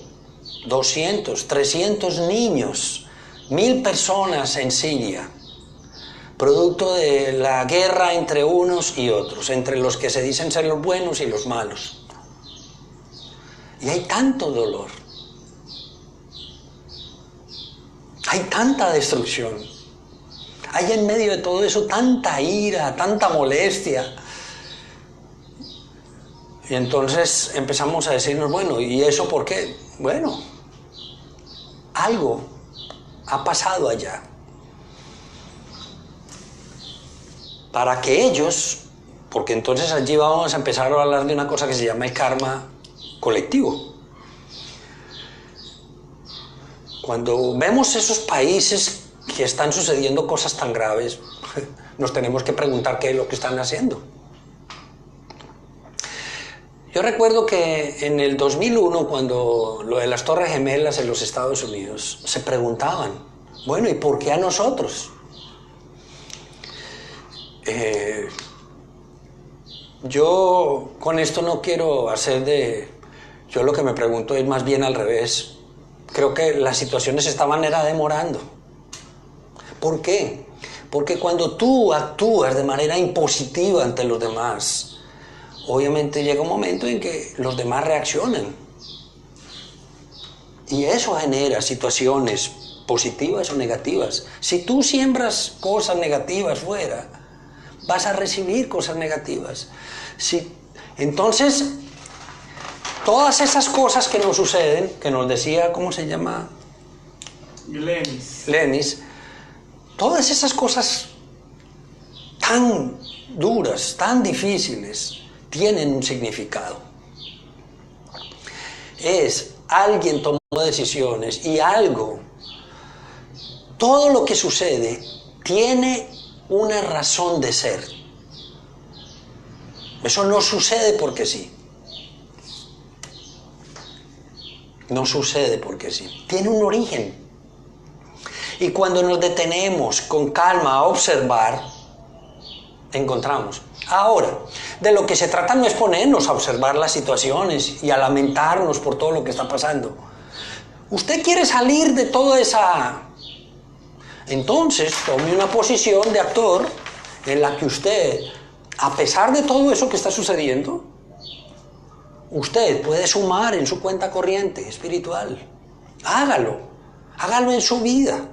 200, 300 niños, 1000 personas en Siria, producto de la guerra entre unos y otros, entre los que se dicen ser los buenos y los malos. Y hay tanto dolor, hay tanta destrucción. Hay en medio de todo eso tanta ira, tanta molestia. Y entonces empezamos a decirnos, bueno, ¿y eso por qué? Bueno, algo ha pasado allá. Para que ellos, porque entonces allí vamos a empezar a hablar de una cosa que se llama el karma colectivo. Cuando vemos esos países que están sucediendo cosas tan graves, nos tenemos que preguntar qué es lo que están haciendo. Yo recuerdo que en el 2001, cuando lo de las Torres Gemelas en los Estados Unidos, se preguntaban, bueno, ¿y por qué a nosotros? Yo con esto no quiero hacer de... Yo lo que me pregunto es más bien al revés. Creo que las situaciones estaban demorando. ¿Por qué? Porque cuando tú actúas de manera impositiva ante los demás, obviamente llega un momento en que los demás reaccionan. Y eso genera situaciones positivas o negativas. Si tú siembras cosas negativas fuera, vas a recibir cosas negativas. Entonces, todas esas cosas que nos suceden, que nos decía, ¿cómo se llama? Glenis. Todas esas cosas tan duras, tan difíciles, tienen un significado. Alguien tomó decisiones y todo lo que sucede tiene una razón de ser. Eso no sucede porque sí. No sucede porque sí. Tiene un origen. Y cuando nos detenemos con calma a observar, encontramos. Ahora, de lo que se trata no es ponernos a observar las situaciones y a lamentarnos por todo lo que está pasando. Usted quiere salir de toda esa... Entonces, tome una posición de actor en la que usted, a pesar de todo eso que está sucediendo, usted puede sumar en su cuenta corriente espiritual. Hágalo en su vida.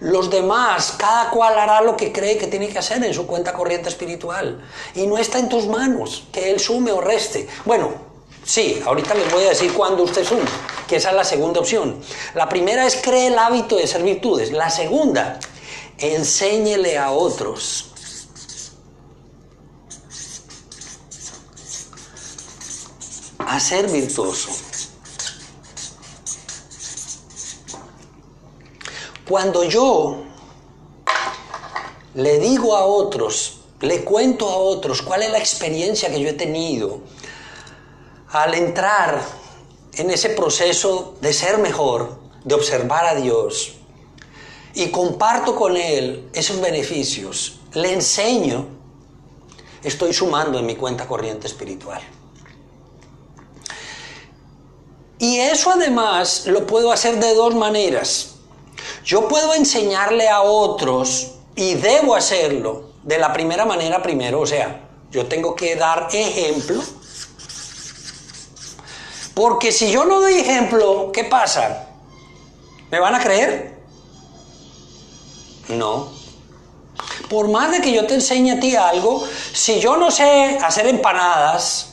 Los demás, cada cual hará lo que cree que tiene que hacer en su cuenta corriente espiritual. Y no está en tus manos que él sume o reste. Bueno, Sí, ahorita les voy a decir cuándo usted suma, que esa es la segunda opción. La primera es cree el hábito de ser virtudes. La segunda, enséñele a otros a ser virtuoso. Cuando yo le digo a otros, le cuento a otros cuál es la experiencia que yo he tenido al entrar en ese proceso de ser mejor, de observar a Dios, y comparto con Él esos beneficios, le enseño, estoy sumando en mi cuenta corriente espiritual. Y eso además lo puedo hacer de dos maneras. Yo puedo enseñarle a otros, y debo hacerlo de la primera manera primero, o sea, yo tengo que dar ejemplo. Porque si yo no doy ejemplo, ¿qué pasa? ¿Me van a creer? No. Por más de que yo te enseñe a ti algo, si yo no sé hacer empanadas,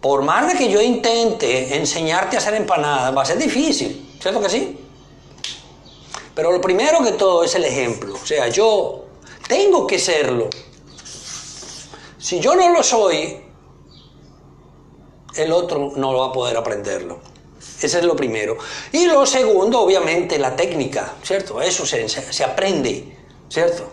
por más de que yo intente enseñarte a hacer empanadas, va a ser difícil, ¿cierto que sí? Pero lo primero que todo es el ejemplo, o sea, yo tengo que serlo. Si yo no lo soy, el otro no va a poder aprenderlo. Ese es lo primero. Y lo segundo, obviamente, la técnica, ¿cierto? Eso se aprende, ¿cierto?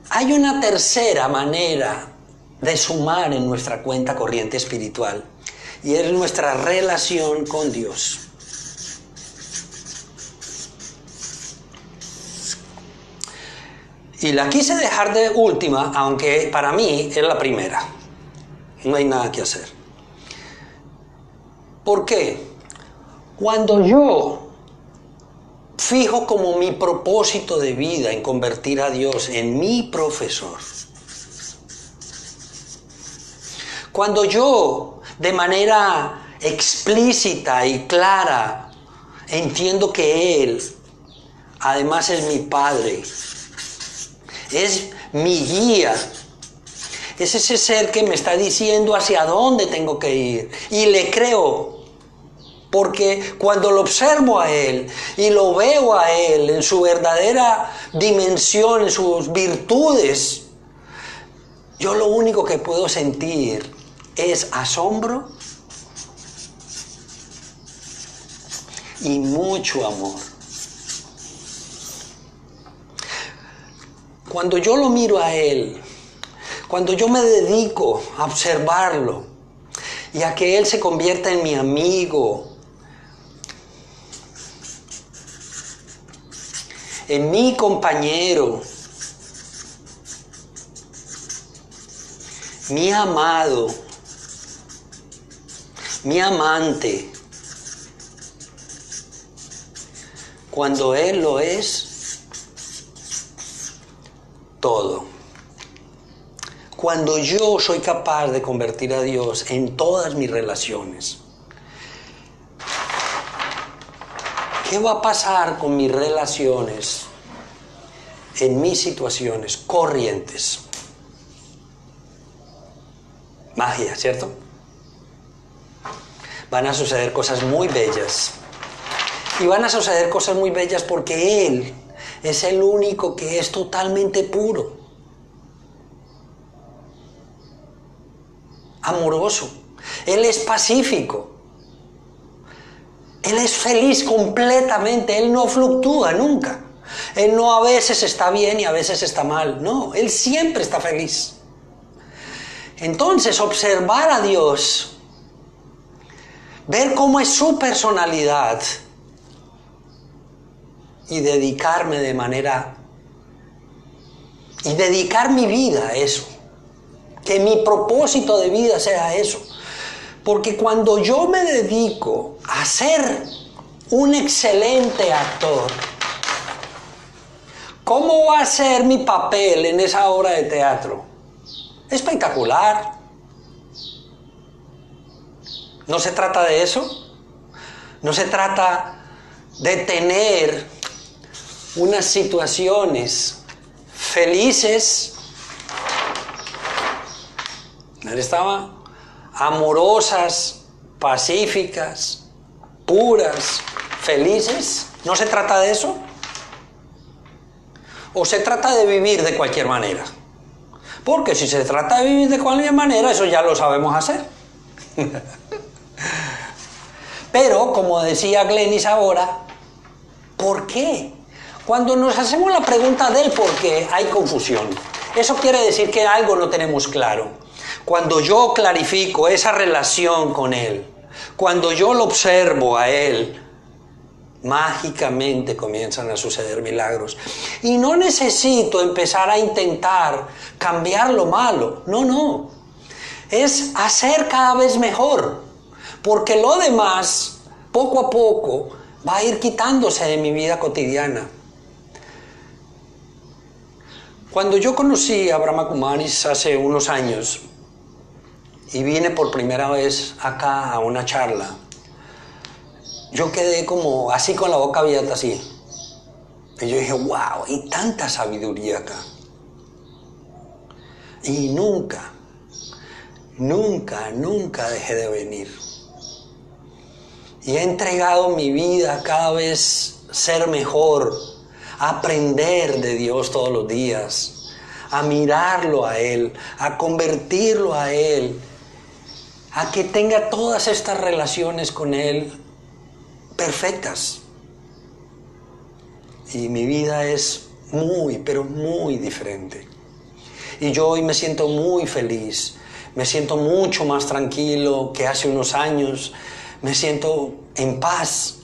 Hay una tercera manera de sumar en nuestra cuenta corriente espiritual, y es nuestra relación con Dios. Y la quise dejar de última, aunque para mí es la primera. No hay nada que hacer. ¿Por qué? Cuando yo fijo como mi propósito de vida en convertir a Dios en mi profesor, cuando yo de manera explícita y clara entiendo que Él además es mi Padre, es mi guía, es ese ser que me está diciendo hacia dónde tengo que ir, y le creo, porque cuando lo observo a Él y lo veo a Él en su verdadera dimensión, en sus virtudes, yo lo único que puedo sentir es asombro y mucho amor. Cuando yo lo miro a Él, cuando yo me dedico a observarlo y a que Él se convierta en mi amigo, en mi compañero, mi amado, mi amante, cuando Él lo es todo. Cuando yo soy capaz de convertir a Dios en todas mis relaciones, ¿qué va a pasar con mis relaciones en mis situaciones corrientes? Magia, ¿cierto? Van a suceder cosas muy bellas. Y van a suceder cosas muy bellas porque Él es el único que es totalmente puro, amoroso. Él es pacífico. Él es feliz completamente. Él no fluctúa nunca. Él no a veces está bien y a veces está mal. No, Él siempre está feliz. Entonces, observar a Dios, ver cómo es su personalidad y dedicarme de manera, y dedicar mi vida a eso. Que mi propósito de vida sea eso. Porque cuando yo me dedico a ser un excelente actor, ¿cómo va a ser mi papel en esa obra de teatro? Espectacular. No se trata de eso. No se trata de tener unas situaciones felices. Él estaba amorosas, pacíficas, puras, felices? ¿No se trata de eso? ¿O se trata de vivir de cualquier manera? Porque si se trata de vivir de cualquier manera, eso ya lo sabemos hacer. Pero, como decía Glenis ahora, ¿por qué? Cuando nos hacemos la pregunta del por qué, hay confusión. Eso quiere decir que algo no tenemos claro. Cuando yo clarifico esa relación con Él, cuando yo lo observo a Él, mágicamente comienzan a suceder milagros. Y no necesito empezar a intentar cambiar lo malo. No. Es hacer cada vez mejor. Porque lo demás, poco a poco, va a ir quitándose de mi vida cotidiana. Cuando yo conocí a Brahma Kumaris hace unos años y vine por primera vez acá a una charla, yo quedé como así con la boca abierta así. Y yo dije, wow, hay tanta sabiduría acá. Y nunca dejé de venir. Y he entregado mi vida a cada vez ser mejor, a aprender de Dios todos los días, a mirarlo a Él, a convertirlo a Él, a que tenga todas estas relaciones con Él perfectas. Y mi vida es muy, pero muy diferente. Y yo hoy me siento muy feliz, me siento mucho más tranquilo que hace unos años, me siento en paz.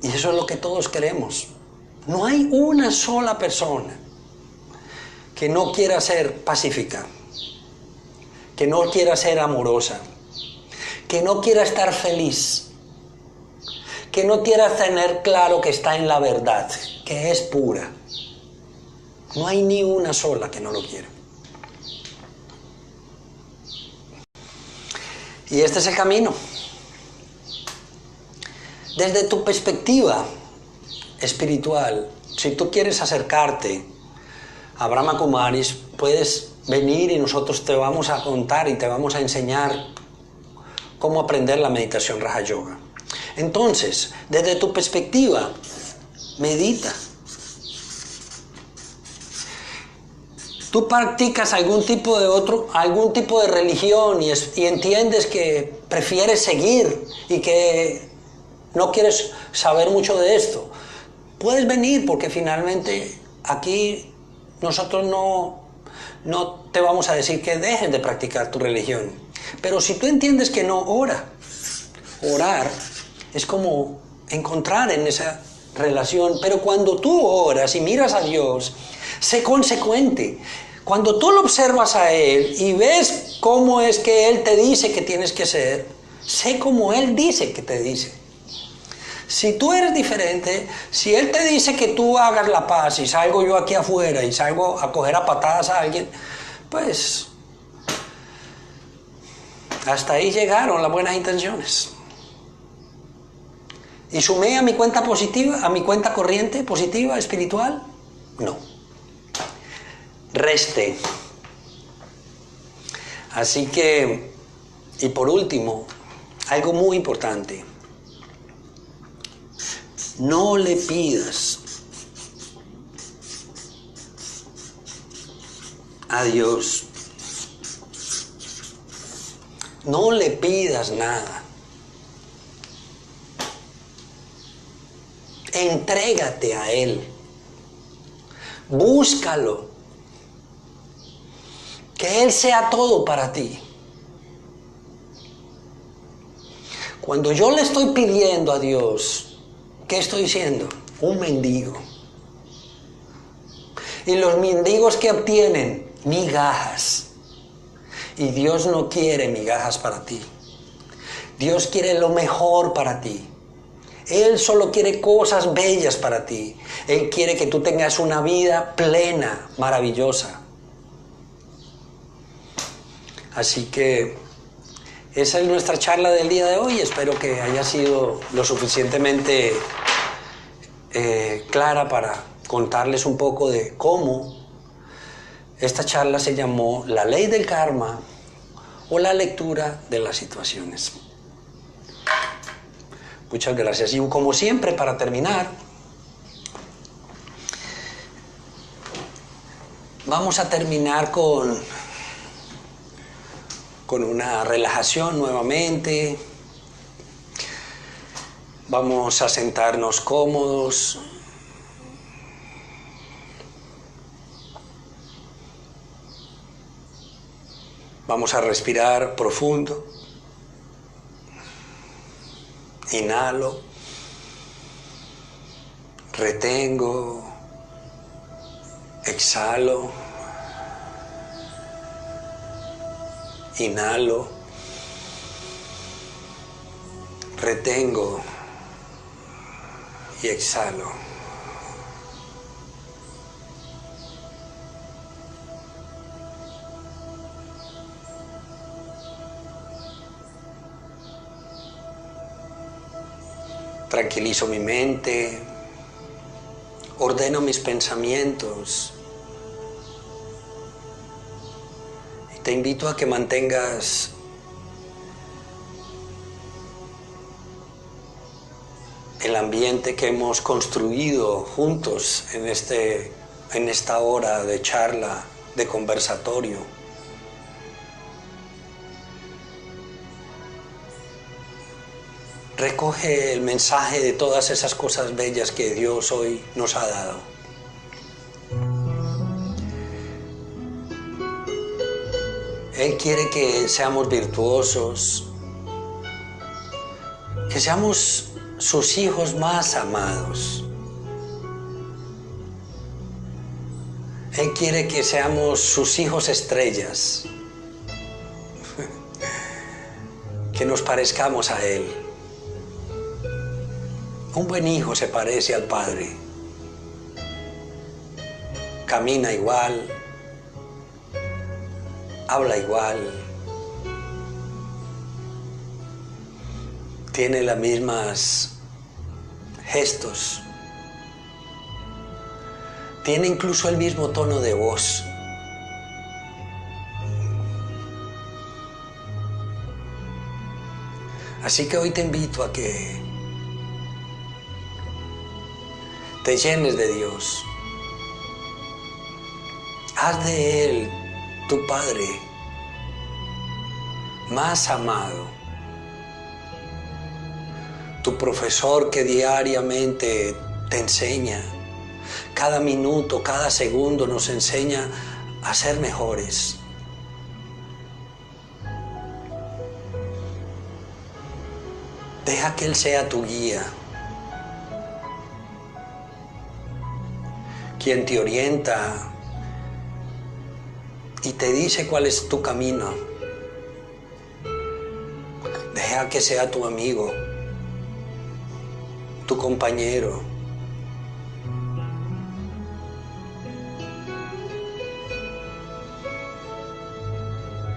Y eso es lo que todos queremos. No hay una sola persona que no quiera ser pacífica, que no quiera ser amorosa, que no quiera estar feliz, que no quiera tener claro que está en la verdad, que es pura. No hay ni una sola que no lo quiera. Y este es el camino. Desde tu perspectiva espiritual, si tú quieres acercarte a Brahma Kumaris, puedes venir y nosotros te vamos a contar y te vamos a enseñar cómo aprender la meditación Raja Yoga. Entonces, desde tu perspectiva, medita. Tú practicas algún tipo de religión y entiendes que prefieres seguir y que no quieres saber mucho de esto. Puedes venir porque finalmente aquí nosotros no te vamos a decir que dejes de practicar tu religión. Pero si tú entiendes que no, ora. Orar es como encontrar en esa relación. Pero cuando tú oras y miras a Dios, sé consecuente. Cuando tú lo observas a Él y ves cómo es que Él te dice que tienes que ser, sé como Él dice que te dice. Si tú eres diferente, si Él te dice que tú hagas la paz y salgo yo aquí afuera y salgo a coger a patadas a alguien, pues hasta ahí llegaron las buenas intenciones. ¿Y sumé a mi cuenta positiva, a mi cuenta corriente positiva, espiritual? No. Reste. Así que, y por último, algo muy importante. No le pidas a Dios. No le pidas nada. Entrégate a Él. Búscalo. Que Él sea todo para ti. Cuando yo le estoy pidiendo a Dios, ¿qué estoy siendo? Un mendigo. Y los mendigos que obtienen migajas. Y Dios no quiere migajas para ti. Dios quiere lo mejor para ti. Él solo quiere cosas bellas para ti. Él quiere que tú tengas una vida plena, maravillosa. Así que esa es nuestra charla del día de hoy. Espero que haya sido lo suficientemente clara para contarles un poco de cómo Esta charla se llamó La ley del karma o la lectura de las situaciones. Muchas gracias. Y como siempre, para terminar, vamos a terminar con una relajación nuevamente. Vamos a sentarnos cómodos. Vamos a respirar profundo. Inhalo. Retengo. Exhalo. Inhalo. Retengo. Y exhalo. Tranquilizo mi mente, ordeno mis pensamientos y te invito a que mantengas el ambiente que hemos construido juntos en esta hora de charla, de conversatorio. Recoge el mensaje de todas esas cosas bellas que Dios hoy nos ha dado. Él quiere que seamos virtuosos, que seamos sus hijos más amados. Él quiere que seamos sus hijos estrellas, que nos parezcamos a Él. Un buen hijo se parece al padre. Camina igual, habla igual, tiene los mismos gestos, tiene incluso el mismo tono de voz. Así que hoy te invito a que te llenes de Dios. Haz de Él tu Padre más amado, tu profesor que diariamente te enseña, cada minuto, cada segundo nos enseña a ser mejores. Deja que Él sea tu guía, quien te orienta y te dice cuál es tu camino. Deja que sea tu amigo, tu compañero.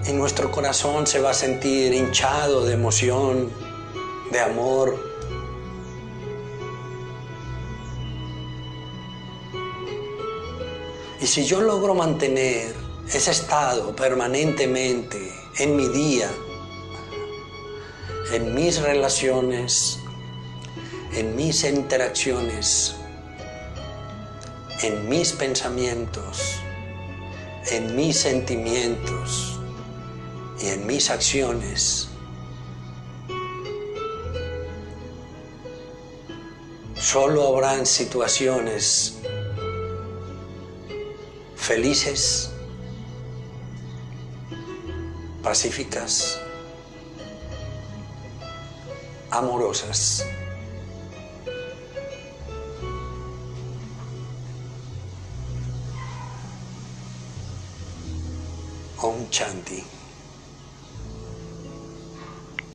Y nuestro corazón se va a sentir hinchado de emoción, de amor. Y si yo logro mantener ese estado permanentemente en mi día, en mis relaciones, en mis interacciones, en mis pensamientos, en mis sentimientos y en mis acciones, solo habrán situaciones felices, pacíficas, amorosas. Om Shanti.